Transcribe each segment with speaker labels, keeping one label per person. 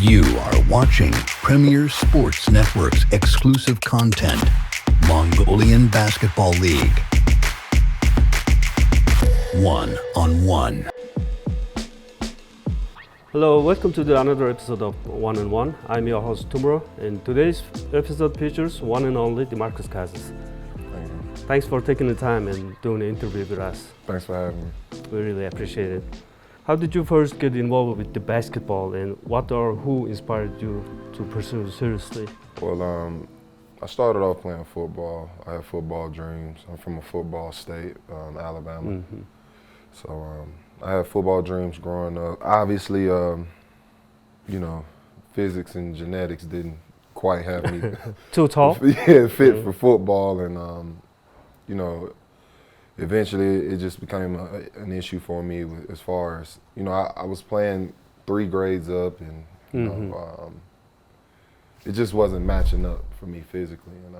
Speaker 1: You are watching Premier Sports Network's exclusive content, Mongolian Basketball League. One-on-one.
Speaker 2: Hello, welcome to another episode of One-on-One. I'm your host Tumuruu, and today's episode features one and only Demarkus Казинс. Thanks for taking the time and doing the interview with us.
Speaker 3: Thanks for having me.
Speaker 2: We really appreciate it. How did you first get involved with the basketball, and what or who inspired you to pursue it seriously?
Speaker 3: Well, I started off playing football. I had football dreams. I'm from a football state, Alabama.
Speaker 2: Mm-hmm.
Speaker 3: So I had football dreams growing up. Obviously, physics and genetics didn't quite have me
Speaker 2: Too tall?
Speaker 3: fit for football, and eventually it just became an issue for me as far as, I was playing 3 grades up, and it just wasn't matching up for me physically. And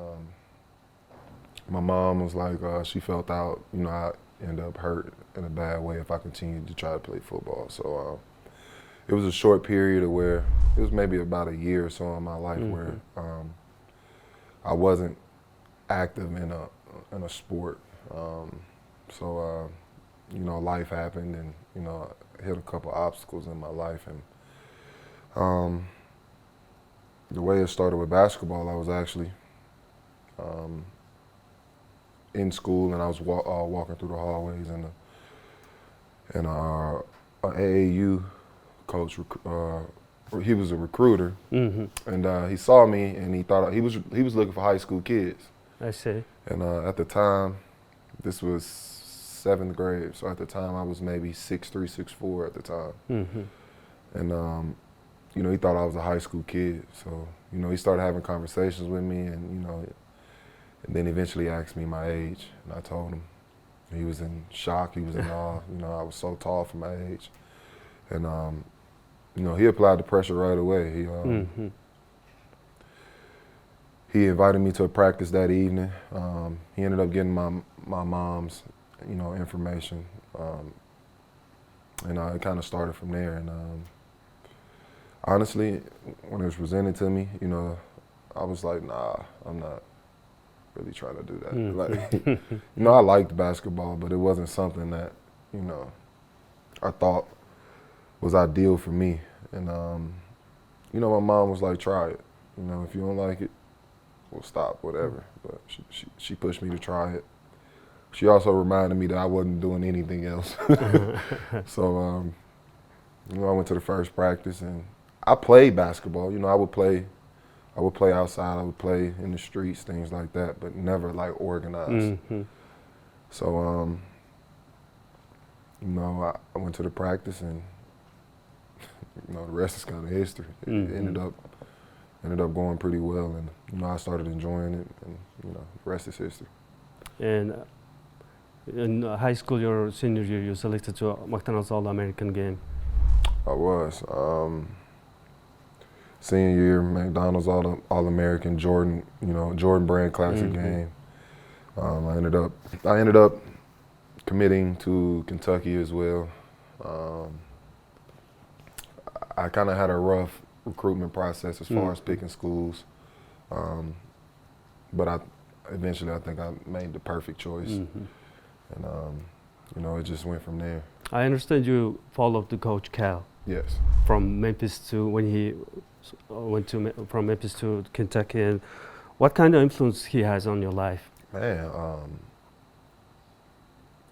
Speaker 3: my mom was like, she felt out, I ended up hurt in a bad way if I continued to try to play football. So it was a short period of where, it was maybe about a year or so in my life where I wasn't active in a sport. So life happened, and I hit a couple obstacles in my life, and the way it started with basketball, I was actually in school, and I was walking through the hallways, and our AAU coach, he was a recruiter, and he saw me, and he thought he was looking for high school kids.
Speaker 2: I see.
Speaker 3: And at the time, this was 7th grade, so at the time I was maybe 6'3", 6'4" at the time. And he thought I was a high school kid, so he started having conversations with me, and and then eventually asked me my age, and I told him. He was in shock. He was in awe. I was so tall for my age, and he applied the pressure right away. He invited me to a practice that evening. He ended up getting my mom's information, and it kind of started from there. And honestly, when it was presented to me, I was like, nah, I'm not really trying to do that. I liked basketball, but it wasn't something that, I thought was ideal for me. And, my mom was like, try it. If you don't like it, we'll stop, whatever. But she pushed me to try it. She also reminded me that I wasn't doing anything else. So, I went to the first practice, and I played basketball. I would play outside, I would play in the streets, things like that, but never like organized. So, I went to the practice, and the rest is kind of history. It ended up going pretty well, and I started enjoying it, and the rest is history.
Speaker 2: And in high school, your senior year, you selected to McDonald's All-American game.
Speaker 3: I was. Senior year, McDonald's All-American, Jordan brand classic game. I ended up committing to Kentucky as well. I kind of had a rough recruitment process as far as picking schools, but eventually I think I made the perfect choice, and it just went from there.
Speaker 2: I understand you followed the coach Cal.
Speaker 3: Yes.
Speaker 2: From Memphis to when he went from Memphis to Kentucky, and what kind of influence he has on your life?
Speaker 3: Man,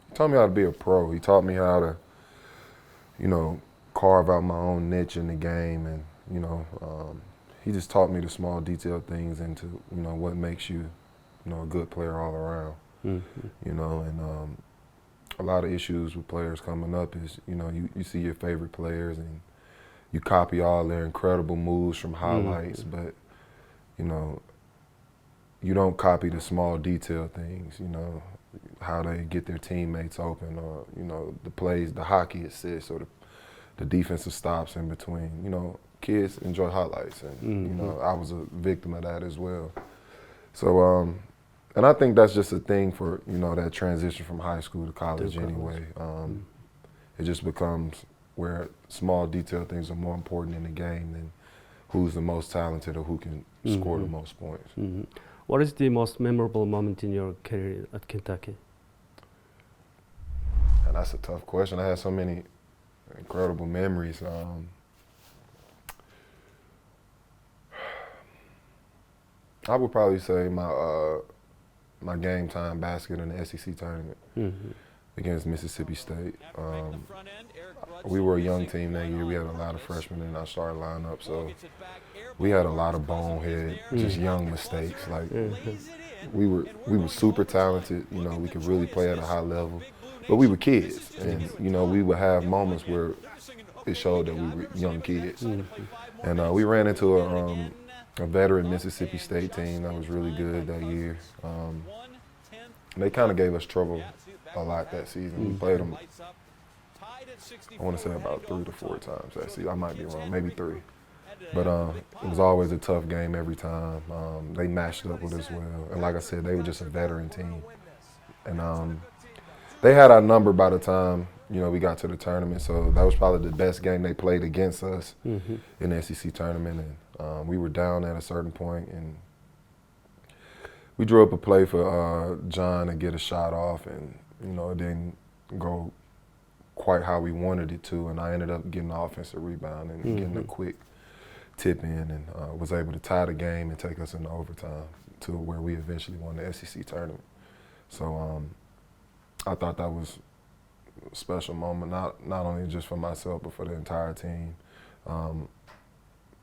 Speaker 3: he taught me how to be a pro. He taught me how to, carve out my own niche in the game, and he just taught me the small detailed things into what makes you, a good player all around. And a lot of issues with players coming up is you see your favorite players and you copy all their incredible moves from highlights, but you don't copy the small detail things, how they get their teammates open, or the plays, the hockey assists, or the defensive stops in between. Kids enjoy highlights, and I was a victim of that as well. So and I think that's just a thing for that transition from high school to college anyway. It just becomes where small detail things are more important in the game who's the most talented or who can score the most points.
Speaker 2: What is the most memorable moment in your career at Kentucky?
Speaker 3: And that's a tough question. I had so many incredible memories. I would probably say my game time basket in the SEC tournament against Mississippi State. We were a young team that year. We had a lot of freshmen in our starting lineup, so we had a lot of bonehead, just young mistakes. Like we were super talented. You know, we could really play at a high level, but we were kids, and you know, we would have moments where it showed that we were young kids. And we ran into a veteran Mississippi State team that was really good that year. They kind of gave us trouble a lot that season. We played them, I want to say about 3 to 4 times that season. I might be wrong, maybe 3. But it was always a tough game every time. They matched up with us well. And like I said, they were just a veteran team. And they had our number by the time, you know, we got to the tournament. So that was probably the best game they played against us in the SEC tournament. And we were down at a certain point, and we drew up a play for John to get a shot off, and you know, it didn't go quite how we wanted it to, and I ended up getting the offensive rebound and getting a quick tip in, and was able to tie the game and take us into overtime to where we eventually won the SEC tournament. So I thought that was a special moment, not only just for myself, but for the entire team.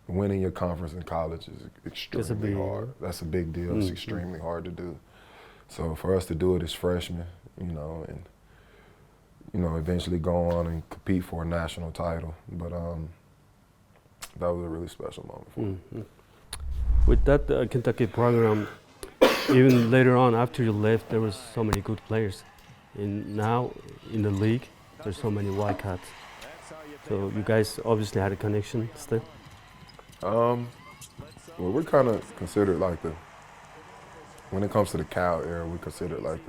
Speaker 3: Winning your conference in college is extremely hard. That's a big deal. It's extremely hard to do. So for us to do it as freshmen, you know, and you know, eventually go on and compete for a national title. But that was a really special moment for me.
Speaker 2: With that Kentucky program, even later on after you left, there was so many good players. Now in the league, there's so many Wildcats. So you guys obviously had a connection still.
Speaker 3: Well, we're kind of considered like when it comes to the Cal era, we're considered like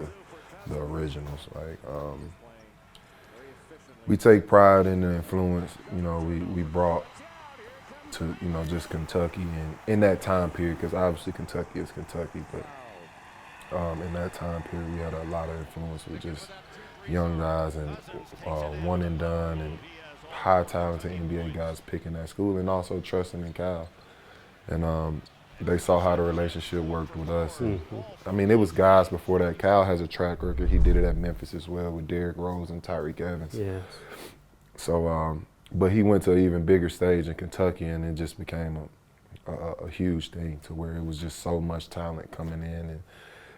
Speaker 3: the originals. Like, we take pride in the influence, you know, we brought to, you know, just Kentucky and in that time period, because obviously Kentucky is Kentucky, but in that time period, we had a lot of influence with just young guys and one and done and high talented NBA guys picking that school and also trusting in Cal. And they saw how the relationship worked with us. And, I mean, it was guys before that. Cal has a track record. He did it at Memphis as well with Derrick Rose and Tyreek Evans.
Speaker 2: Yes.
Speaker 3: So, but he went to an even bigger stage in Kentucky, and it just became a huge thing to where it was just so much talent coming in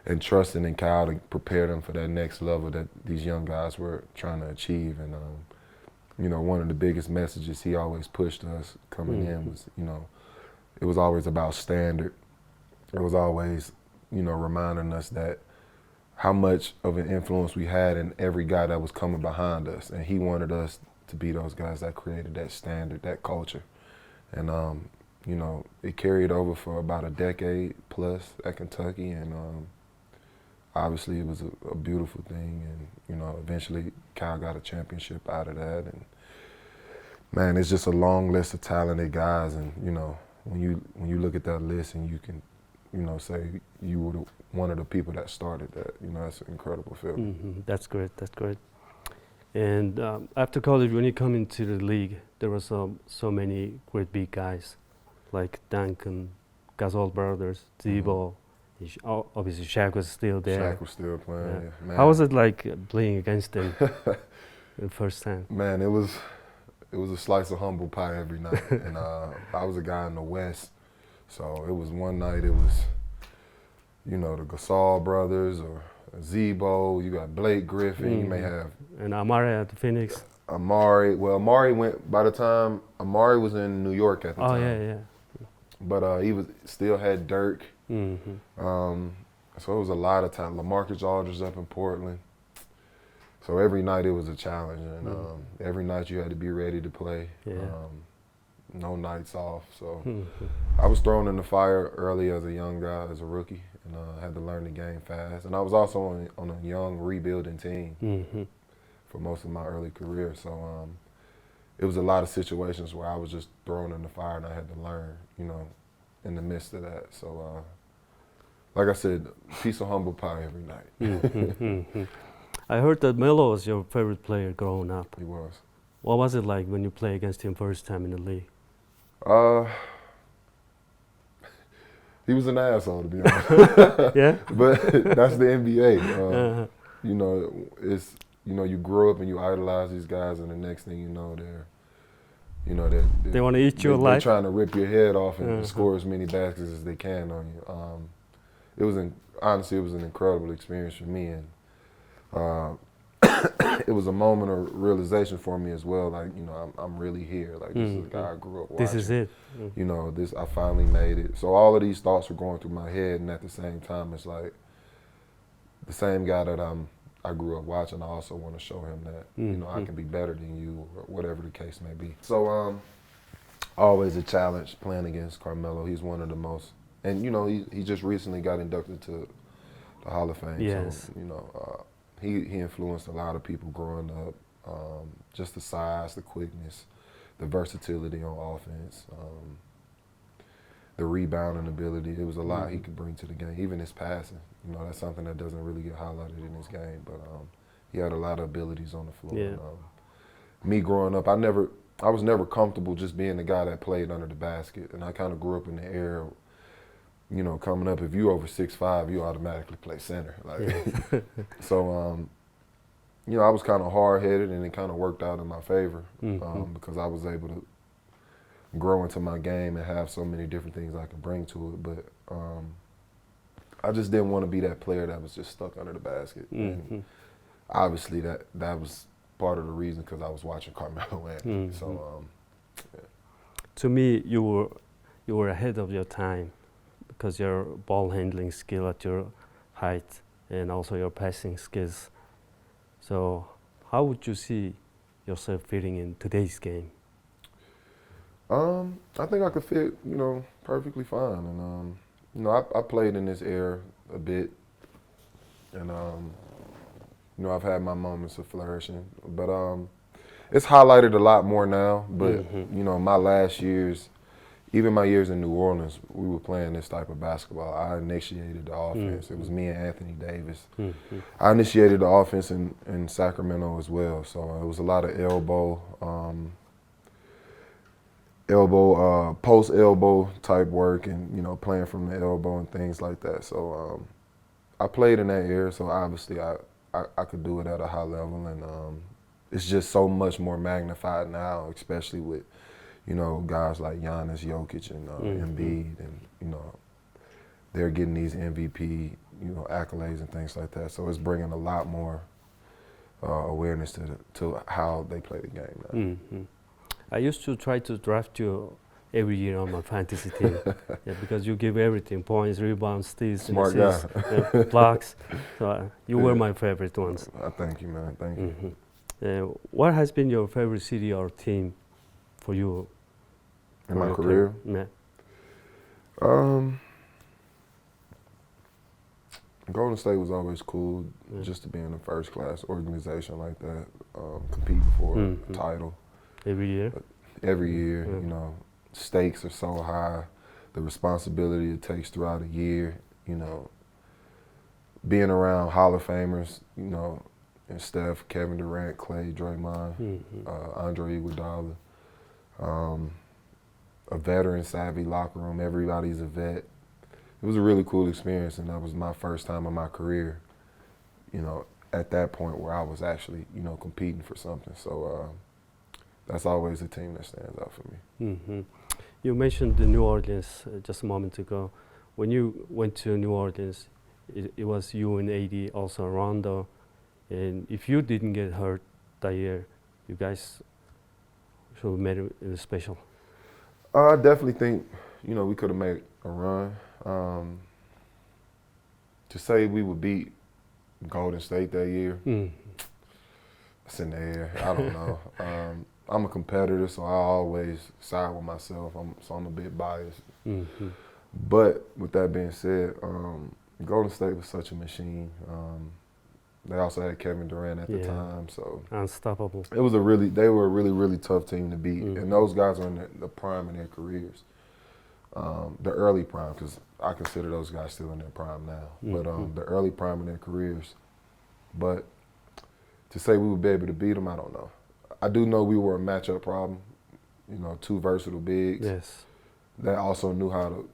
Speaker 3: and trusting in Cal to prepare them for that next level that these young guys were trying to achieve. And you know, one of the biggest messages he always pushed us coming in was, you know, it was always about standard. It was always, you know, reminding us that how much of an influence we had in every guy that was coming behind us. And he wanted us to be those guys that created that standard, that culture. And, you know, it carried over for about a decade plus at Kentucky. And obviously it was a beautiful thing. And, you know, eventually Cal got a championship out of that. And man, it's just a long list of talented guys. And, you know, when you look at that list and you can, you know, say you were one of the people that started that, you know, that's an incredible feeling.
Speaker 2: That's great, that's great. And after college, when you come into the league, there were so many great big guys, like Duncan, Gasol brothers, Zebo. Obviously, Shaq was still there.
Speaker 3: Shaq was still playing, yeah. Man.
Speaker 2: How was it like playing against them the first time?
Speaker 3: Man, it was a slice of humble pie every night. And I was a guy in the West, so it was one night, it was, you know, the Gasol brothers or Zebo, you got Blake Griffin, you may have.
Speaker 2: And Amari at the Phoenix.
Speaker 3: Amari went, by the time, Amari was in New York at the time.
Speaker 2: Oh, yeah.
Speaker 3: But he still had Dirk. So it was a lot of time. LaMarcus Aldridge up in Portland. So every night it was a challenge, and every night you had to be ready to play.
Speaker 2: Yeah.
Speaker 3: No nights off. So I was thrown in the fire early as a young guy, as a rookie, and I had to learn the game fast. And I was also on a young rebuilding team for most of my early career. So it was a lot of situations where I was just thrown in the fire and I had to learn, in the midst of that. So, like I said, piece of humble pie every night.
Speaker 2: I heard that Melo was your favorite player growing up.
Speaker 3: He was.
Speaker 2: What was it like when you played against him first time in the league?
Speaker 3: He was an asshole, to be honest.
Speaker 2: Yeah?
Speaker 3: But that's the NBA. It's you grow up and you idolize these guys, and the next thing you know,
Speaker 2: they want to eat you
Speaker 3: They're
Speaker 2: alive.
Speaker 3: trying to rip your head off and score as many baskets as they can on you. Honestly, it was an incredible experience for me, and it was a moment of realization for me as well. Like, I'm really here. Like, this is the guy I grew up watching.
Speaker 2: This is it.
Speaker 3: I finally made it. So all of these thoughts were going through my head, and at the same time, it's like the same guy that I grew up watching. I also want to show him that I can be better than you, or whatever the case may be. So always a challenge playing against Carmelo. He's one of the most, and he just recently got inducted to the Hall of Fame.
Speaker 2: Yes.
Speaker 3: So he influenced a lot of people growing up. Just the size, the quickness, the versatility on offense, the rebounding ability. It was a lot he could bring to the game. Even his passing, that's something that doesn't really get highlighted in his game. But he had a lot of abilities on the floor.
Speaker 2: Yeah.
Speaker 3: And, me growing up, I was never comfortable just being the guy that played under the basket, and I kind of grew up in the era. Coming up, if you over 6'5", you automatically play center. Like, so, I was kind of hard-headed, and it kind of worked out in my favor because I was able to grow into my game and have so many different things I could bring to it. But I just didn't want to be that player that was just stuck under the basket. And obviously, that was part of the reason because I was watching Carmelo Anthony. So, yeah.
Speaker 2: To me, you were ahead of your time, because your ball handling skill at your height and also your passing skills. So how would you see yourself fitting in today's game?
Speaker 3: I think I could fit, perfectly fine. And, I played in this era a bit. And, I've had my moments of flourishing. But it's highlighted a lot more now. But, my last years, even my years in New Orleans, we were playing this type of basketball. I initiated the offense. It was me and Anthony Davis. I initiated the offense in Sacramento as well. So it was a lot of post elbow type work, and playing from the elbow and things like that. So I played in that era. So obviously I could do it at a high level, and it's just so much more magnified now, especially with guys like Giannis, Jokic, and Embiid, and they're getting these MVP, accolades and things like that. So it's bringing a lot more awareness to how they play the game now.
Speaker 2: I used to try to draft you every year on my fantasy team, because you give everything: points, rebounds, steals,
Speaker 3: Smart
Speaker 2: assists,
Speaker 3: guy.
Speaker 2: blocks. So you were my favorite ones.
Speaker 3: Thank you, man. Thank you.
Speaker 2: What has been your favorite city or team for you?
Speaker 3: In my career?
Speaker 2: Yeah.
Speaker 3: Golden State was always cool, just to be in a first-class organization like that, competing for a title.
Speaker 2: Every year?
Speaker 3: Every year, stakes are so high, the responsibility it takes throughout a year, being around Hall of Famers, and Steph, Kevin Durant, Clay, Draymond, Andre Iguodala, a veteran-savvy locker room. Everybody's a vet. It was a really cool experience, and that was my first time in my career, at that point where I was actually, competing for something. So that's always a team that stands out for me.
Speaker 2: You mentioned the New Orleans just a moment ago. When you went to New Orleans, it was you and AD, also Rondo, and if you didn't get hurt that year, you guys should have made it special.
Speaker 3: I definitely think, we could have made a run. To say we would beat Golden State that year, it's in the air. I don't know. I'm a competitor, so I always side with myself. So I'm a bit biased. But with that being said, Golden State was such a machine. They also had Kevin Durant at the time, so
Speaker 2: unstoppable.
Speaker 3: They were a really tough team to beat, and those guys are in the prime of their careers, the early prime, because I consider those guys still in their prime now, but the early prime of their careers. But to say we would be able to beat them, I don't know. I do know we were a matchup problem, two versatile bigs that also knew how to,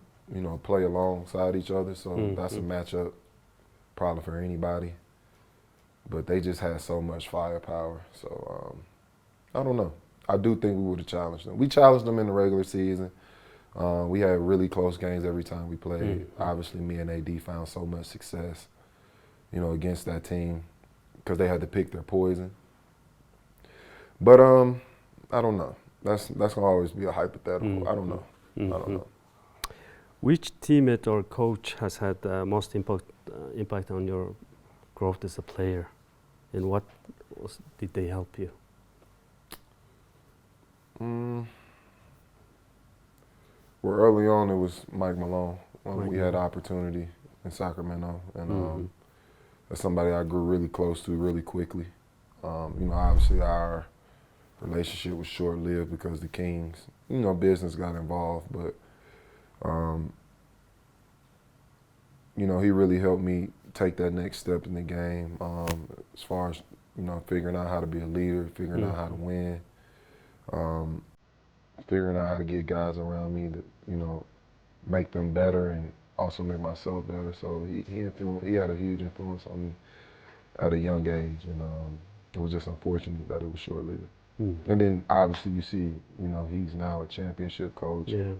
Speaker 3: play alongside each other, so that's a matchup problem for anybody. But they just had so much firepower, so I don't know. I do think we would have challenged them. We challenged them in the regular season. We had really close games every time we played. Obviously, me and AD found so much success, against that team because they had to pick their poison. But I don't know. That's gonna always be a hypothetical. I don't know. I don't know.
Speaker 2: Which teammate or coach has had the most impact on your growth as a player, and what did they help you?
Speaker 3: Well, early on it was Mike Malone when we had the opportunity in Sacramento, and that's somebody I grew really close to really quickly. Obviously our relationship was short-lived because the Kings, business got involved, but he really helped me take that next step in the game, as far as, figuring out how to be a leader, figuring out how to win, figuring out how to get guys around me that, make them better and also make myself better. So he had a huge influence on me at a young age, and it was just unfortunate that it was short-lived. And then obviously you see, he's now a championship coach. Yeah.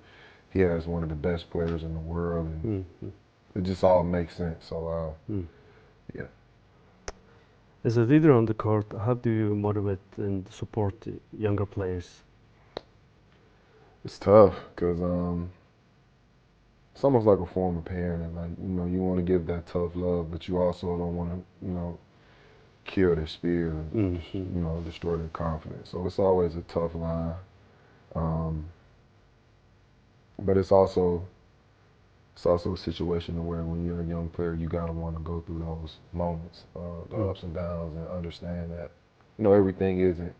Speaker 3: He has one of the best players in the world, and it just all makes sense. So, yeah.
Speaker 2: As a leader on the court, how do you motivate and support younger players?
Speaker 3: It's tough because it's almost like a form of parenting. Like, you want to give that tough love, but you also don't want to, kill their spirit, destroy their confidence. So it's always a tough line. But it's also a situation where when you're a young player, you gotta want to go through those moments, the ups and downs, and understand that, everything isn't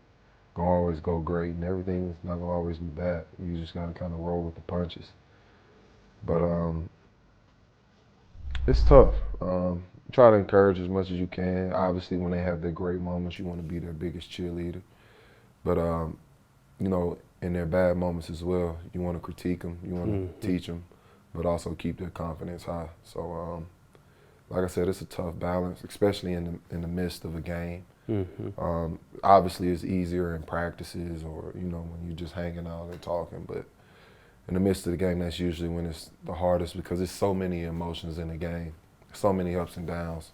Speaker 3: gonna always go great, and everything's not gonna always be bad. You just gotta kind of roll with the punches. But it's tough. Try to encourage as much as you can. Obviously, when they have their great moments, you want to be their biggest cheerleader. But in their bad moments as well, you want to critique them, you want to teach them, but also keep their confidence high. So, like I said, it's a tough balance, especially in the midst of a game. Obviously, it's easier in practices or when you're just hanging out and talking, but in the midst of the game, that's usually when it's the hardest because there's so many emotions in the game, so many ups and downs.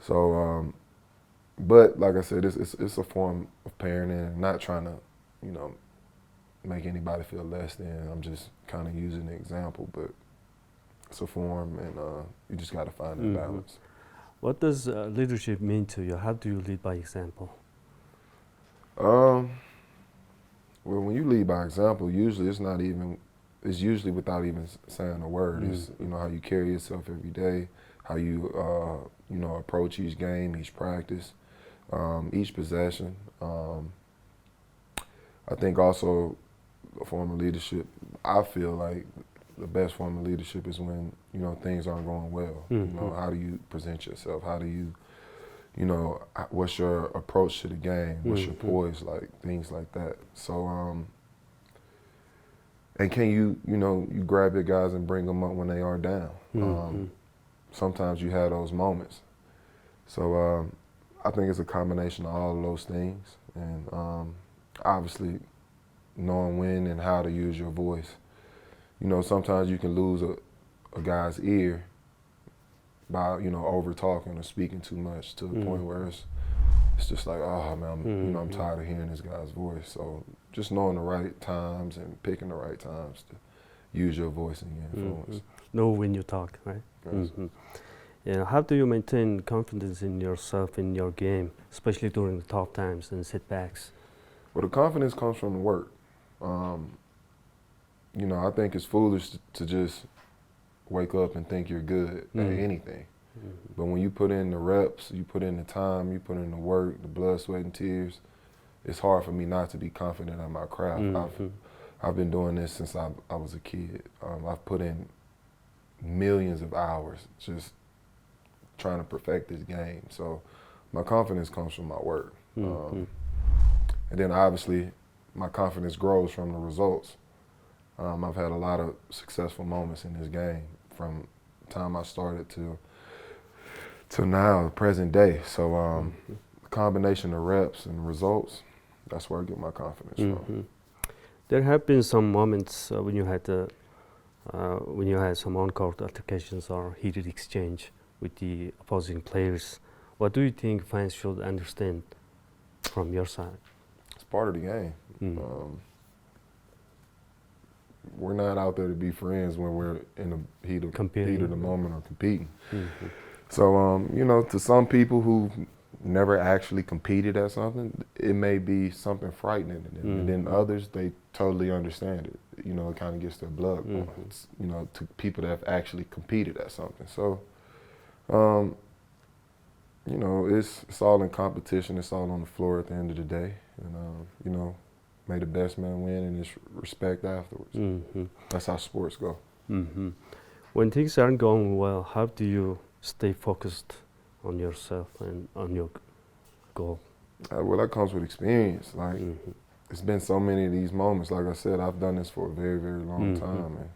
Speaker 3: So, but like I said, it's a form of parenting, and not trying to, make anybody feel less than. I'm just kind of using the example, but it's a form, and you just got to find the balance.
Speaker 2: What does leadership mean to you? How do you lead by example?
Speaker 3: Well, when you lead by example, usually it's usually without even saying a word. It's, how you carry yourself every day, how you, approach each game, each practice, each possession. I think also a form of leadership, I feel like the best form of leadership is when, things aren't going well. How do you present yourself? How do you, what's your approach to the game? What's your poise like? Things like that. So, and can you grab your guys and bring them up when they are down? Sometimes you have those moments. So I think it's a combination of all of those things, and obviously knowing when and how to use your voice. Sometimes you can lose a guy's ear by over talking or speaking too much to the point where it's just like, oh man, I'm tired of hearing this guy's voice. So just knowing the right times and picking the right times to use your voice and your influence.
Speaker 2: Know when you talk, right? Yeah. How do you maintain confidence in yourself in your game, especially during the tough times and setbacks?
Speaker 3: Well, the confidence comes from the work. I think it's foolish to just wake up and think you're good at anything. But when you put in the reps, you put in the time, you put in the work, the blood, sweat, and tears, it's hard for me not to be confident in my craft. I've been doing this since I was a kid. I've put in millions of hours just trying to perfect this game. So my confidence comes from my work. And then obviously my confidence grows from the results. I've had a lot of successful moments in this game from the time I started to now, present day. So the combination of reps and results, that's where I get my confidence from.
Speaker 2: There have been some moments when you had some on-court altercations or heated exchange with the opposing players. What do you think fans should understand from your side?
Speaker 3: It's part of the game. We're not out there to be friends when we're in the heat of the moment or competing. So, you know, to some people who never actually competed at something, it may be something frightening. And then others, they totally understand it. You know, it kind of gets their blood going. You know, to people that have actually competed at something. So, you know, it's all in competition. It's all on the floor at the end of the day. And, you know, may the best man win and just respect afterwards. That's how sports go.
Speaker 2: When things aren't going well, how do you stay focused on yourself and on your goal?
Speaker 3: Well, that comes with experience. Like, it's been so many of these moments. Like I said, I've done this for a very, very long time. And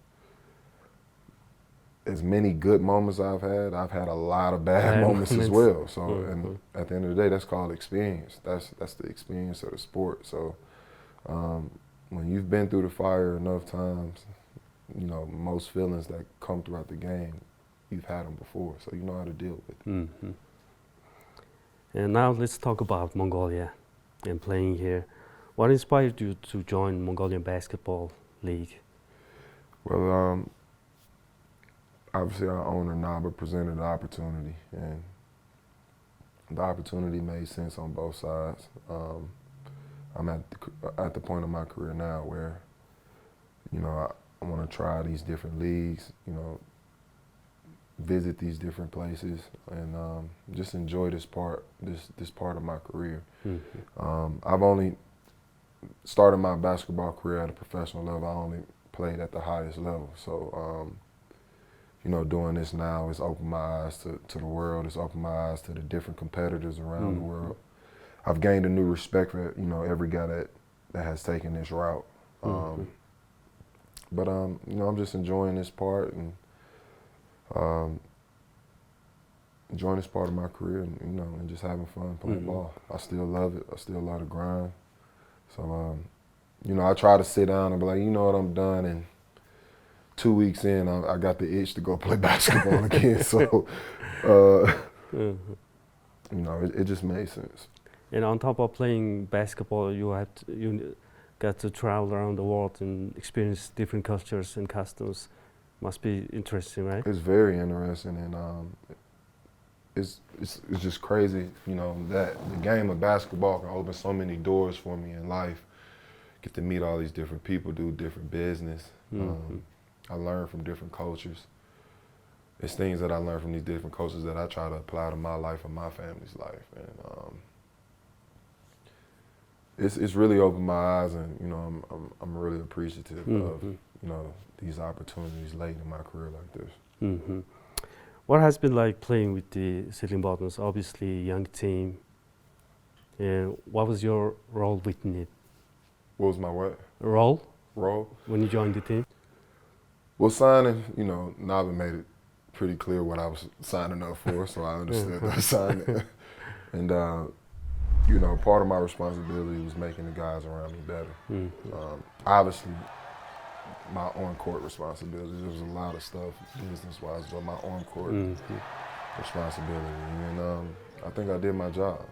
Speaker 3: as many good moments I've had a lot of bad moments as well. So, and at the end of the day, that's called experience. That's the experience of the sport. So, when you've been through the fire enough times, you know, most feelings that come throughout the game, you've had them before, so you know how to deal with it.
Speaker 2: And now let's talk about Mongolia and playing here. What inspired you to join Mongolian Basketball League?
Speaker 3: Well, obviously our owner, Naba, presented the opportunity, and the opportunity made sense on both sides. I'm at the point of my career now where, you know, I want to try these different leagues, you know, visit these different places, and just enjoy this part of my career. I've only started my basketball career at a professional level. I only played at the highest level. So, you know, doing this now has opened my eyes to the world. It's opened my eyes to the different competitors around the world. I've gained a new respect for, you know, every guy that has taken this route. But you know, I'm just enjoying this part and enjoying this part of my career, and you know, and just having fun playing ball. I still love it. I still love the grind. So, you know, I try to sit down and be like, you know what, I'm done. And 2 weeks in, I got the itch to go play basketball again. So, you know, it just made sense.
Speaker 2: And on top of playing basketball, you got to travel around the world and experience different cultures and customs. Must be interesting, right?
Speaker 3: It's very interesting, and it's just crazy, you know, that the game of basketball can open so many doors for me in life. Get to meet all these different people, do different business. I learn from different cultures. It's things that I learn from these different cultures that I try to apply to my life and my family's life, and it's really opened my eyes, and you know, I'm really appreciative of, you know, these opportunities late in my career like this.
Speaker 2: What has been like playing with the Cheelain Bottoms? Obviously, young team. And what was your role within it?
Speaker 3: What was my what?
Speaker 2: Role
Speaker 3: when
Speaker 2: you joined the team?
Speaker 3: Well, signing, you know, Nava made it pretty clear what I was signing up for, so I understood the assignment. And you know, part of my responsibility was making the guys around me better. Obviously, my on-court responsibilities, there was a lot of stuff business-wise, but my on-court responsibility. And I think I did my job.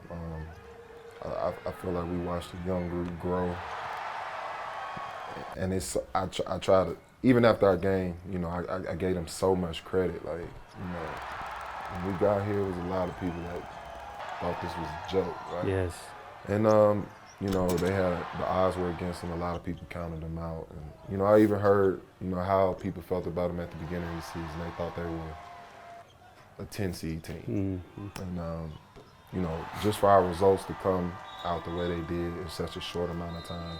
Speaker 3: I feel like we watched a young group grow. And I try to, even after our game, you know, I gave them so much credit. Like, you know, when we got here, there was a lot of people that thought this was a joke, right?
Speaker 2: Yes.
Speaker 3: And you know, the odds were against them. A lot of people counted them out. And you know, I even heard, you know, how people felt about them at the beginning of the season. They thought they were a 10 seed team. And, you know, just for our results to come out the way they did in such a short amount of time,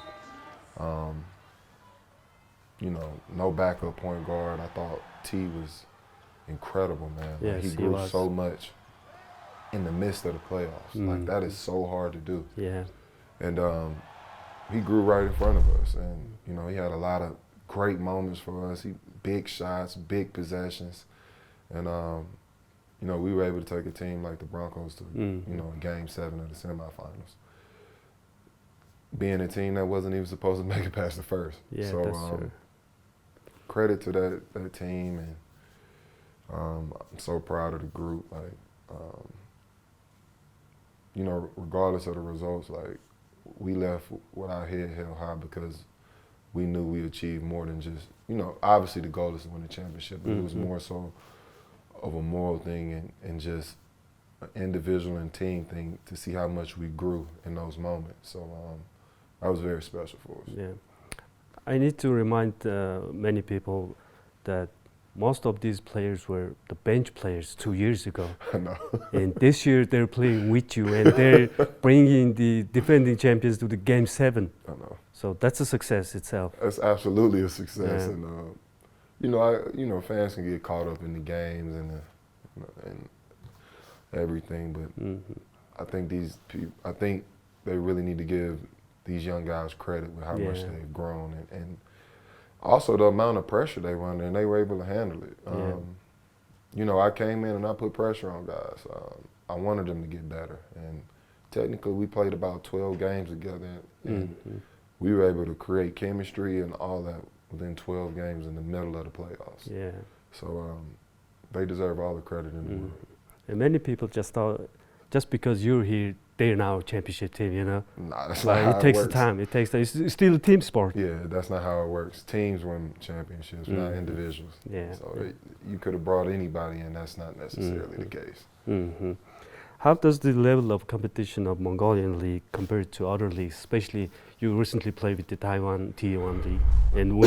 Speaker 3: you know, no backup point guard. I thought T was incredible, man.
Speaker 2: Yes,
Speaker 3: he grew so much in the midst of the playoffs. Like, that is so hard to do.
Speaker 2: Yeah.
Speaker 3: And he grew right in front of us. And, you know, he had a lot of great moments for us. Big shots, big possessions. And, you know, we were able to take a team like the Broncos to, you know, Game 7 of the semifinals. Being a team that wasn't even supposed to make it past the first.
Speaker 2: Yeah,
Speaker 3: so,
Speaker 2: that's true.
Speaker 3: Credit to that team, and I'm so proud of the group. Like, you know, regardless of the results, like, we left with our head held high because we knew we achieved more than just, you know, obviously the goal is to win the championship, but it was more so of a moral thing and just an individual and team thing to see how much we grew in those moments. So that was very special for us.
Speaker 2: Yeah. I need to remind many people that most of these players were the bench players 2 years ago.
Speaker 3: I know.
Speaker 2: And this year they're playing with you and they're bringing the defending champions to the Game 7.
Speaker 3: I know.
Speaker 2: So that's a success itself.
Speaker 3: That's absolutely a success.
Speaker 2: Yeah.
Speaker 3: And, you know, fans can get caught up in the games and everything, but I think I think they really need to give these young guys credit with how much they've grown and also the amount of pressure they were under, and they were able to handle it. You know, I came in and I put pressure on guys. I wanted them to get better, and technically we played about 12 games together, and we were able to create chemistry and all that within 12 games in the middle of the playoffs.
Speaker 2: Yeah.
Speaker 3: So they deserve all the credit in the world.
Speaker 2: And many people just thought, just because you're here, they're now a championship team, you know?
Speaker 3: Nah, that's
Speaker 2: like,
Speaker 3: not how
Speaker 2: it takes
Speaker 3: works.
Speaker 2: the time. It takes the, it's still a team sport.
Speaker 3: Yeah, that's not how it works. Teams win championships, not individuals.
Speaker 2: Yeah.
Speaker 3: So you could have brought anybody in. That's not necessarily the case.
Speaker 2: How does the level of competition of Mongolian league compare to other leagues? Especially, you recently played with the Taiwan T1 league and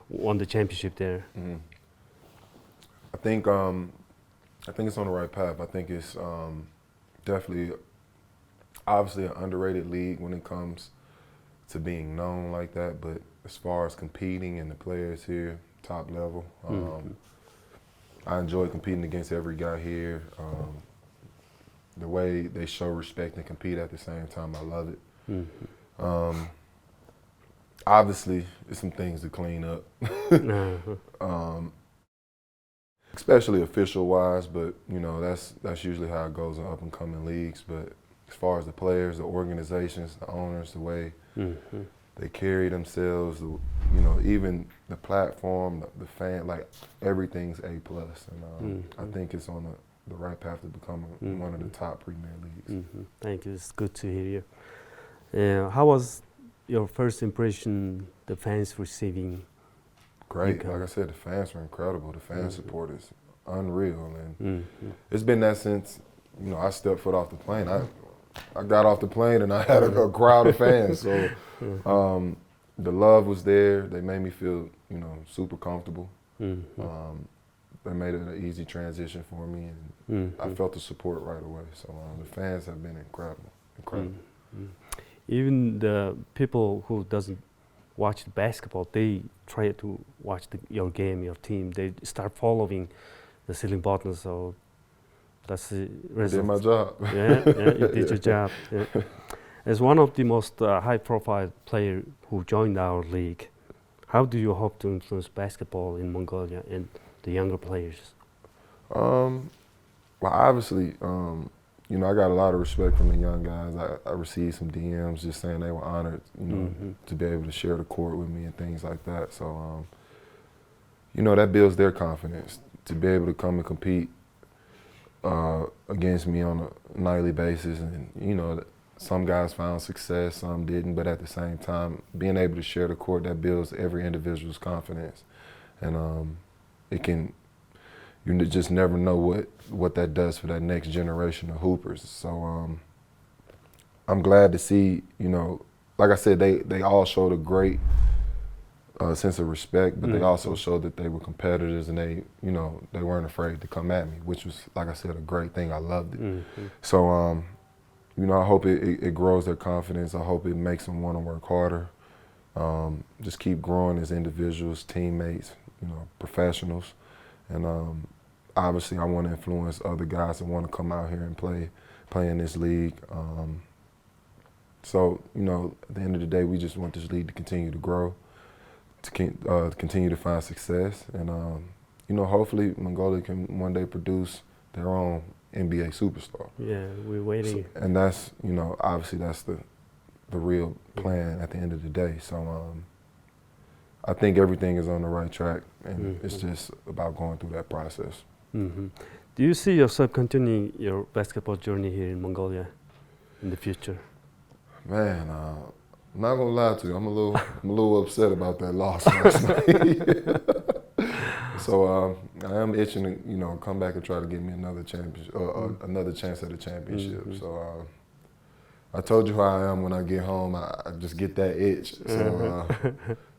Speaker 2: won the championship there.
Speaker 3: I think it's on the right path. I think it's definitely, obviously, an underrated league when it comes to being known like that. But as far as competing and the players here, top level, I enjoy competing against every guy here. The way they show respect and compete at the same time, I love it. Obviously, there's some things to clean up, especially official-wise. But you know, that's usually how it goes in up-and-coming leagues. But as far as the players, the organizations, the owners, the way they carry themselves, you know, even the platform, the fan, like everything's A+. And I think it's on the right path to become one of the top Premier Leagues.
Speaker 2: Thank you. It's good to hear you. How was your first impression, the fans receiving?
Speaker 3: Great. Like I said, the fans were incredible. The fan support is unreal. And it's been that since, you know, I stepped foot off the plane. I got off the plane and I had a crowd of fans. So the love was there. They made me feel, you know, super comfortable. They made it an easy transition for me, and I felt the support right away. So the fans have been incredible.
Speaker 2: Even the people who doesn't watch the basketball, they try to watch your game, your team. They start following the Cheelain Bottoms. So that's the result.
Speaker 3: I did my job.
Speaker 2: Yeah, you did your job. Yeah. As one of the most high-profile players who joined our league, how do you hope to influence basketball in Mongolia and the younger players?
Speaker 3: Well, obviously, you know, I got a lot of respect from the young guys. I received some DMs just saying they were honored, you know, to be able to share the court with me and things like that. So, you know, that builds their confidence to be able to come and compete against me on a nightly basis. And, you know, some guys found success, some didn't, but at the same time, being able to share the court, that builds every individual's confidence. And it can, you just never know what that does for that next generation of hoopers. So I'm glad to see, you know, like I said, they all showed a great sense of respect, but they also showed that they were competitors and they, you know, they weren't afraid to come at me, which was, like I said, a great thing. I loved it. So, you know, I hope it grows their confidence. I hope it makes them want to work harder. Just keep growing as individuals, teammates, you know, professionals. And obviously I want to influence other guys that want to come out here and play in this league. So, you know, at the end of the day, we just want this league to continue to grow, to continue to find success. And, you know, hopefully Mongolia can one day produce their own NBA superstar.
Speaker 2: Yeah, we're waiting.
Speaker 3: So, and that's, you know, obviously that's the real plan at the end of the day. So I think everything is on the right track, and it's just about going through that process.
Speaker 2: Do you see yourself continuing your basketball journey here in Mongolia in the future?
Speaker 3: Man, I'm not gonna lie to you. I'm a little upset about that loss last night. So I am itching to, you know, come back and try to get me another championship, another chance at a championship. So I told you how I am when I get home. I just get that itch. So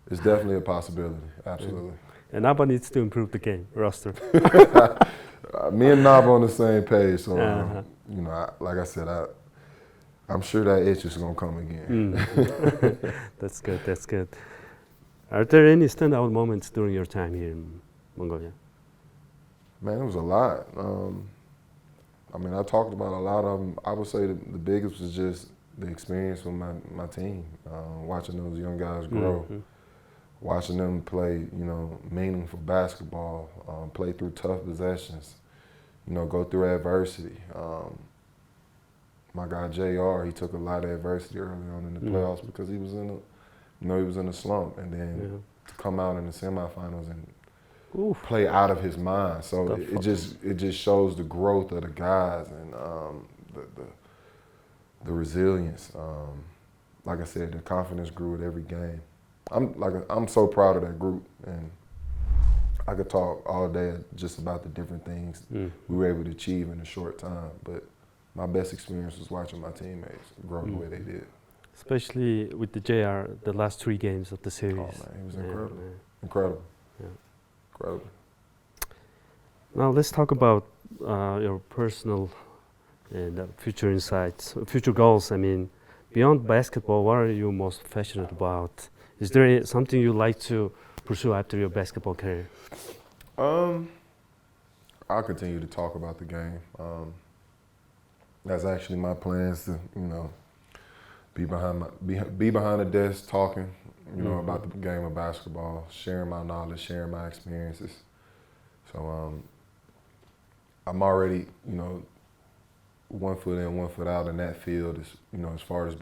Speaker 3: it's definitely a possibility. Absolutely.
Speaker 2: And Naba needs to improve the game roster.
Speaker 3: Me and Naba on the same page. So you know, like I said, I'm sure that itch is gonna come again.
Speaker 2: That's good. That's good. Are there any standout moments during your time here in Mongolia?
Speaker 3: Man, it was a lot. I mean, I talked about a lot of them. I would say the biggest was just the experience with my team, watching those young guys grow, watching them play, you know, meaningful basketball, play through tough possessions, you know, go through adversity. My guy JR, he took a lot of adversity early on in the playoffs because he was in a slump, and then to come out in the semifinals and play out of his mind. So it just shows the growth of the guys and the resilience. Like I said, the confidence grew with every game. I'm so proud of that group, and I could talk all day just about the different things we were able to achieve in a short time. But my best experience was watching my teammates grow the way they did.
Speaker 2: Especially with the JR, the last 3 games of the series.
Speaker 3: Oh man, he was incredible. Incredible.
Speaker 2: Yeah.
Speaker 3: Incredible.
Speaker 2: Now let's talk about your personal and future insights, future goals. I mean, beyond basketball, what are you most passionate about? Is there something you like to pursue after your basketball career?
Speaker 3: I'll continue to talk about the game. That's actually my plans to, you know, be behind the desk talking, you know, about the game of basketball, sharing my knowledge, sharing my experiences. So I'm already, you know, 1 foot in, 1 foot out in that field. Is, you know, as far as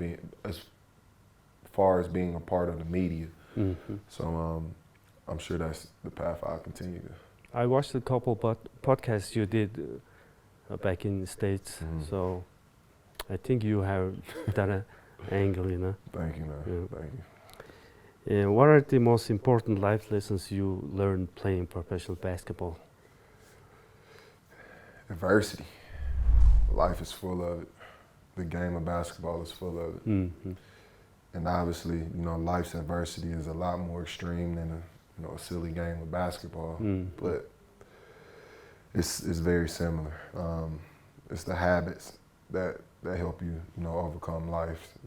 Speaker 3: being a part of the media. So I'm sure that's the path I'll continue to.
Speaker 2: I watched a couple podcasts you did back in the States, so I think you have that angle, you know.
Speaker 3: Thank you, man.
Speaker 2: Yeah.
Speaker 3: Thank you.
Speaker 2: And what are the most important life lessons you learned playing professional basketball?
Speaker 3: Adversity. Life is full of it. The game of basketball is full of it. And obviously, you know, life's adversity is a lot more extreme than a silly game of basketball. But it's very similar. It's the habits that help you, you know, overcome life.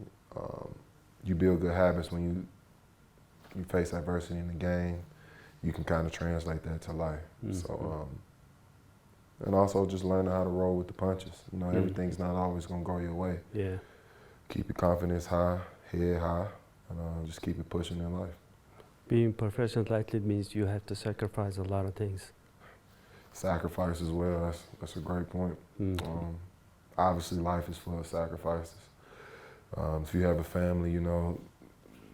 Speaker 3: You build good habits when you face adversity in the game. You can kind of translate that to life. So, and also just learning how to roll with the punches. You know, everything's not always gonna go your way.
Speaker 2: Yeah.
Speaker 3: Keep your confidence high, head high, and just keep it pushing in life.
Speaker 2: Being a professional athlete means you have to sacrifice a lot of things.
Speaker 3: Sacrifice as well, that's a great point. Obviously life is full of sacrifices. If you have a family, you know,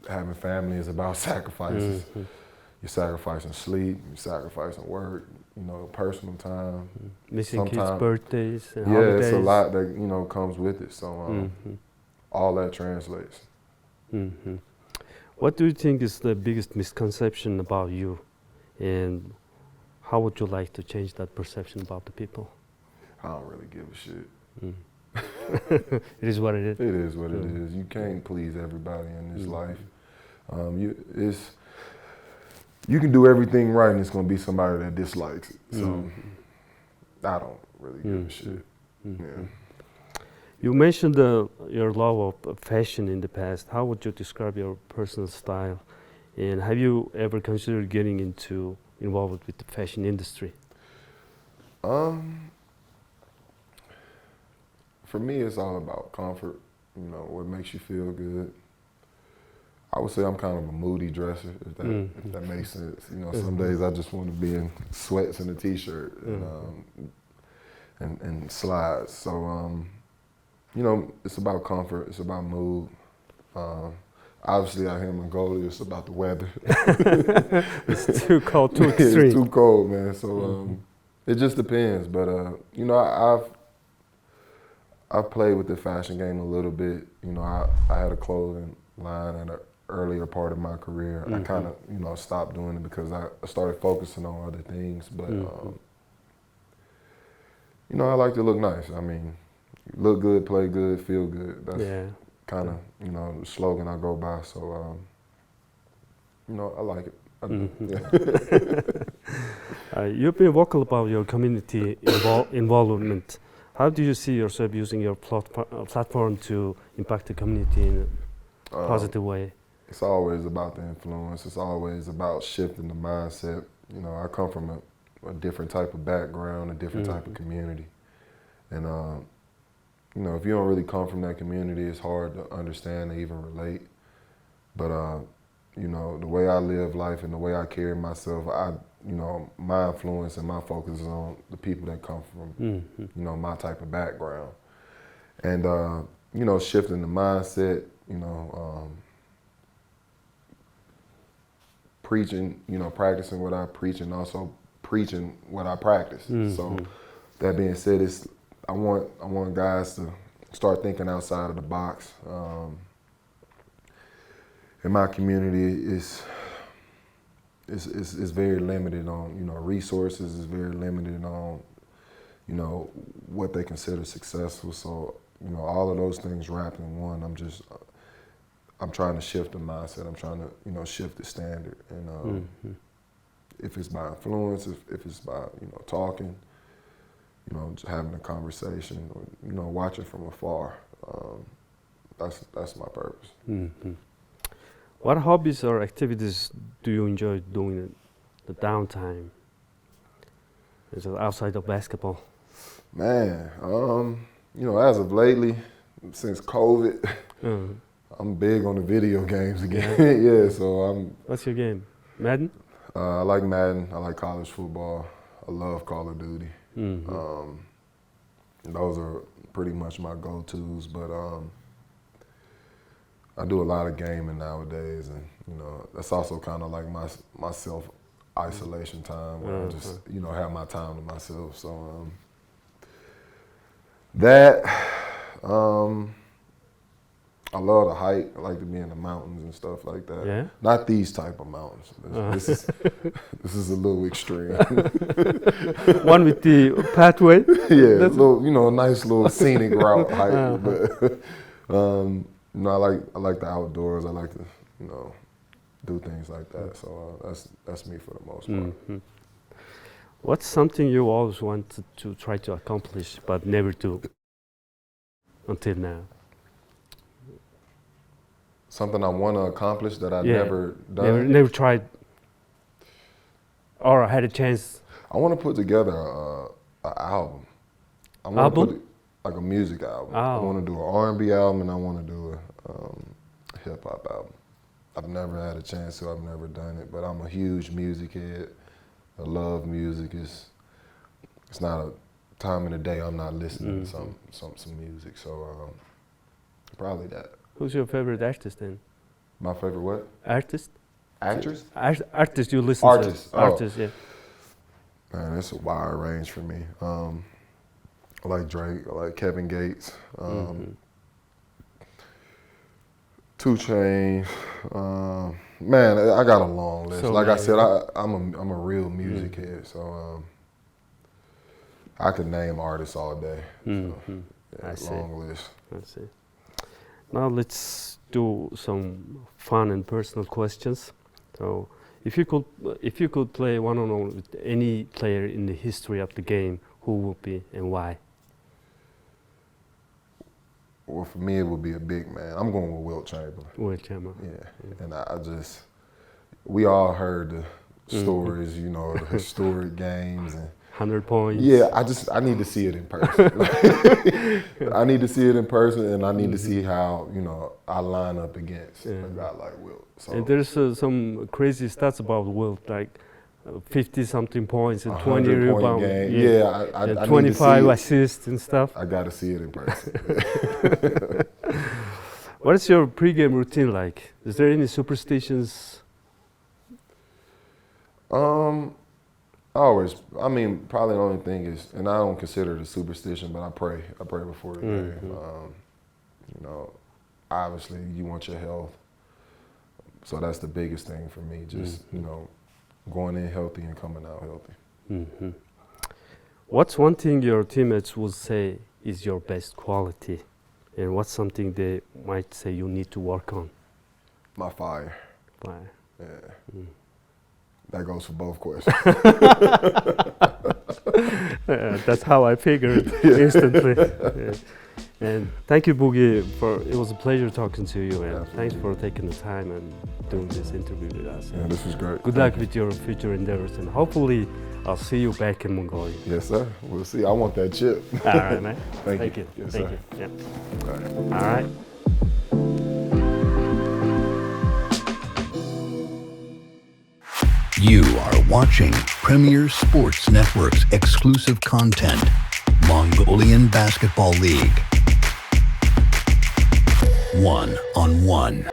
Speaker 3: having family is about sacrifices. You're sacrificing sleep, you're sacrificing work, you know, personal time.
Speaker 2: Missing kids' birthdays and
Speaker 3: yeah,
Speaker 2: holidays.
Speaker 3: it's a lot that, you know, comes with it. So all that translates.
Speaker 2: What do you think is the biggest misconception about you, and how would you like to change that perception about the people?
Speaker 3: I don't really give a shit.
Speaker 2: It is what it is.
Speaker 3: It is what it is. You can't please everybody in this life. you can do everything right and it's going to be somebody that dislikes it. So I don't really give a shit. Yeah.
Speaker 2: You mentioned your love of fashion in the past. How would you describe your personal style? And have you ever considered getting involved with the fashion industry?
Speaker 3: For me, it's all about comfort, what makes you feel good. I would say I'm kind of a moody dresser, if that makes sense. Some days I just want to be in sweats and a t-shirt and slides. So, it's about comfort, it's about mood. Obviously, out here in Mongolia, it's about the weather.
Speaker 2: It's too cold, too extreme.
Speaker 3: It's too cold, man. So it just depends. But I've played with the fashion game a little bit. I had a clothing line at an earlier part of my career. I kind of stopped doing it because I started focusing on other things. But I like to look nice. I mean, look good, play good, feel good. That's kind of the slogan I go by. So I like it. I do.
Speaker 2: You've been vocal about your community involvement. How do you see yourself using your platform to impact the community in a positive way?
Speaker 3: It's always about the influence. It's always about shifting the mindset. I come from a different type of background, a different type of community. And, if you don't really come from that community, it's hard to understand and even relate. But, the way I live life and the way I carry myself, my influence and my focus is on the people that come from, my type of background. And, shifting the mindset, preaching, practicing what I preach and also preaching what I practice. So that being said, I want guys to start thinking outside of the box. In my community, it's very limited on resources. It's very limited on what they consider successful. So all of those things wrapped in one. I'm trying to shift the mindset. I'm trying to shift the standard. And if it's by influence, if it's by talking, just having a conversation, or watching from afar. That's my purpose.
Speaker 2: What hobbies or activities do you enjoy doing in the downtime? Is it outside of basketball?
Speaker 3: Man, as of lately, since COVID, I'm big on the video games again. Yeah, so
Speaker 2: What's your game? Madden?
Speaker 3: I like Madden. I like college football. I love Call of Duty. Those are pretty much my go-tos, but I do a lot of gaming nowadays, and that's also kind of like my self-isolation time where I just have my time to myself. So I love to hike. I like to be in the mountains and stuff like that.
Speaker 2: Yeah?
Speaker 3: Not these type of mountains. This is a little extreme.
Speaker 2: One with the pathway?
Speaker 3: Yeah, a nice little scenic route hike. But I like the outdoors. I like to do things like that. So that's me for the most part.
Speaker 2: What's something you always wanted to try to accomplish but never do until now?
Speaker 3: Something I want to accomplish that I've never done?
Speaker 2: Never tried or had a chance?
Speaker 3: I want to put together an album. I want to put like a music album. I want to do an R&B album and I want to do a hip-hop album. I've never had a chance to. I've never done it, but I'm a huge music head. I love music. It's not a time in the day I'm not listening to some music. So probably that.
Speaker 2: Who's your favorite artist then?
Speaker 3: My favorite what?
Speaker 2: Artist?
Speaker 3: Actress?
Speaker 2: Artist you listen
Speaker 3: to.
Speaker 2: Artist, yeah.
Speaker 3: Man, it's a wide range for me. I like Drake. I like Kevin Gates. 2 Chainz. Man, I got a long list. So I said, I'm a real music head, so I could name artists all day. So, long list.
Speaker 2: I see. Now let's do some fun and personal questions. So If you could play one-on-one with any player in the history of the game, who would be and why?
Speaker 3: Well, for me, it would be a big man. I'm going with Wilt Chamberlain.
Speaker 2: Wilt Chamberlain.
Speaker 3: Yeah. And we all heard the stories, you know, the historic games and
Speaker 2: 100 points.
Speaker 3: Yeah, I need to see it in person. I need to see it in person, and I need to see how, you know, I line up against a guy like Wilt. So.
Speaker 2: And there's some crazy stats about Wilt, like 50-something points and 20 rebounds.
Speaker 3: I
Speaker 2: 25 assists and stuff.
Speaker 3: I got to see it in person.
Speaker 2: What is your pregame routine like? Is there any superstitions?
Speaker 3: Probably the only thing is, and I don't consider it a superstition, but I pray before the game. You know, obviously you want your health. So that's the biggest thing for me, just, you know, going in healthy and coming out healthy.
Speaker 2: What's one thing your teammates would say is your best quality? And what's something they might say you need to work on?
Speaker 3: My fire.
Speaker 2: Fire.
Speaker 3: Yeah. That goes for both questions.
Speaker 2: That's how I figured instantly. And thank you, Boogie. It was a pleasure talking to you, and thanks for taking the time and doing this interview with us.
Speaker 3: Yeah, this was great.
Speaker 2: Good luck with your future endeavors, and hopefully I'll see you back in Mongolia.
Speaker 3: Yes, sir. We'll see. I want that chip.
Speaker 2: All right, man.
Speaker 3: Thank you.
Speaker 2: Yes,
Speaker 3: Thank
Speaker 2: sir.
Speaker 3: you.
Speaker 2: Yeah. All right.
Speaker 1: You are watching Premier Sports Network's exclusive content, Mongolian Basketball League. 1-on-1.